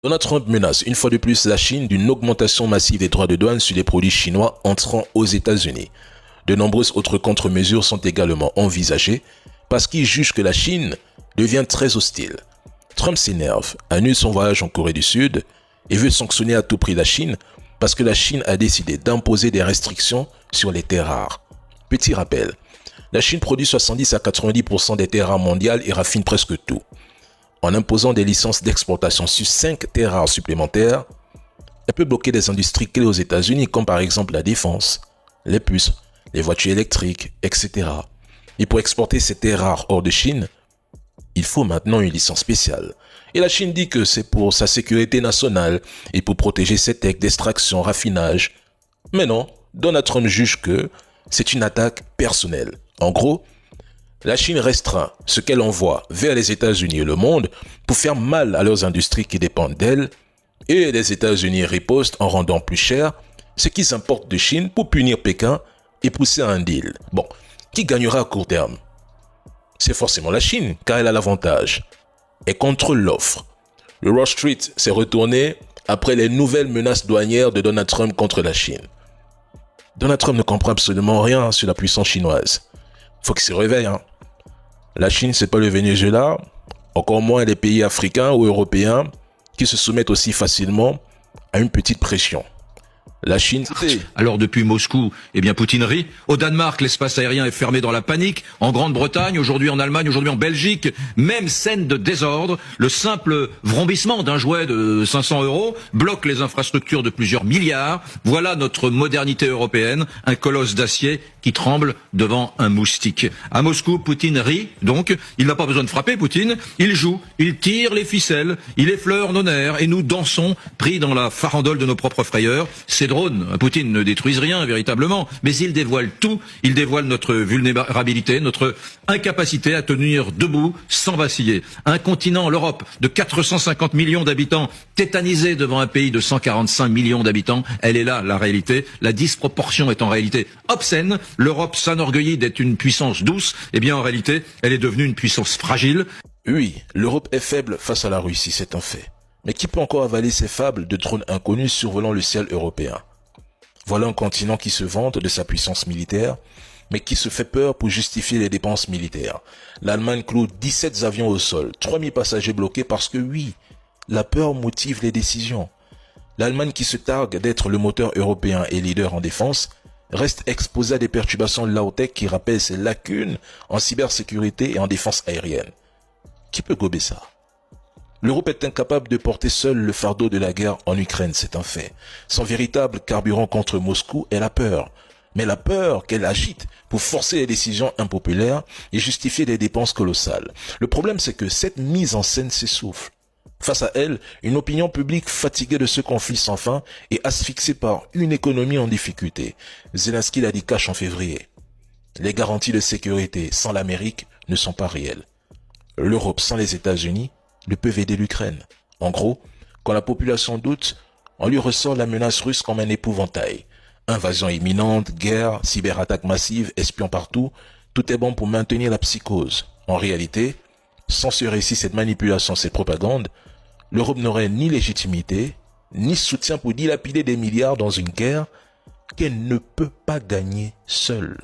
Donald Trump menace une fois de plus la Chine d'une augmentation massive des droits de douane sur les produits chinois entrant aux États-Unis. De nombreuses autres contre-mesures sont également envisagées parce qu'il juge que la Chine devient très hostile. Trump s'énerve, annule son voyage en Corée du Sud et veut sanctionner à tout prix la Chine parce que la Chine a décidé d'imposer des restrictions sur les terres rares. Petit rappel, la Chine produit 70 à 90% des terres rares mondiales et raffine presque tout. En imposant des licences d'exportation sur 5 terres rares supplémentaires, elle peut bloquer des industries clés aux États-Unis comme par exemple la défense, les puces, les voitures électriques, etc. Et pour exporter ces terres rares hors de Chine, il faut maintenant une licence spéciale. Et la Chine dit que c'est pour sa sécurité nationale et pour protéger ses techs d'extraction, raffinage. Mais non, Donald Trump juge que c'est une attaque personnelle. En gros, la Chine restreint ce qu'elle envoie vers les États-Unis et le monde pour faire mal à leurs industries qui dépendent d'elle, et les États-Unis ripostent en rendant plus cher ce qu'ils importent de Chine pour punir Pékin et pousser à un deal. Bon, qui gagnera à court terme? C'est forcément la Chine, car elle a l'avantage. Elle contrôle l'offre. Le Wall Street s'est retourné après les nouvelles menaces douanières de Donald Trump contre la Chine. Donald Trump ne comprend absolument rien sur la puissance chinoise. Faut qu'il se réveille, hein. La Chine, c'est pas le Venezuela, encore moins les pays africains ou européens qui se soumettent aussi facilement à une petite pression. La Chine, c'est... Alors depuis Moscou, eh bien Poutine rit. Au Danemark, l'espace aérien est fermé dans la panique. En Grande-Bretagne, aujourd'hui en Allemagne, aujourd'hui en Belgique, même scène de désordre. Le simple vrombissement d'un jouet de 500 € bloque les infrastructures de plusieurs milliards. Voilà notre modernité européenne, un colosse d'acier qui tremble devant un moustique. À Moscou, Poutine rit, donc il n'a pas besoin de frapper, Poutine. Il joue, il tire les ficelles, il effleure nos nerfs et nous dansons, pris dans la farandole de nos propres frayeurs. Ces drones, Poutine ne détruisent rien véritablement, mais ils dévoilent tout. Ils dévoilent notre vulnérabilité, notre incapacité à tenir debout sans vaciller. Un continent, l'Europe, de 450 millions d'habitants, tétanisé devant un pays de 145 millions d'habitants. Elle est là, la réalité. La disproportion est en réalité obscène. L'Europe s'enorgueillit d'être une puissance douce. Eh bien, en réalité, elle est devenue une puissance fragile. Oui, l'Europe est faible face à la Russie, c'est un fait. Mais qui peut encore avaler ces fables de drones inconnus survolant le ciel européen? Voilà un continent qui se vante de sa puissance militaire, mais qui se fait peur pour justifier les dépenses militaires. L'Allemagne cloue 17 avions au sol, 3000 passagers bloqués parce que oui, la peur motive les décisions. L'Allemagne qui se targue d'être le moteur européen et leader en défense, reste exposée à des perturbations low-tech qui rappellent ses lacunes en cybersécurité et en défense aérienne. Qui peut gober ça? L'Europe est incapable de porter seule le fardeau de la guerre en Ukraine, c'est un fait. Son véritable carburant contre Moscou est la peur. Mais la peur qu'elle agite pour forcer les décisions impopulaires et justifier des dépenses colossales. Le problème, c'est que cette mise en scène s'essouffle. Face à elle, une opinion publique fatiguée de ce conflit sans fin et asphyxiée par une économie en difficulté. Zelensky l'a dit cash en février. Les garanties de sécurité sans l'Amérique ne sont pas réelles. L'Europe sans les États-Unis ne peut aider l'Ukraine. En gros, quand la population doute, on lui ressort la menace russe comme un épouvantail. Invasion imminente, guerre, cyberattaque massive, espions partout, tout est bon pour maintenir la psychose. En réalité, sans ce récit, cette manipulation, cette propagande, l'Europe n'aurait ni légitimité, ni soutien pour dilapider des milliards dans une guerre qu'elle ne peut pas gagner seule.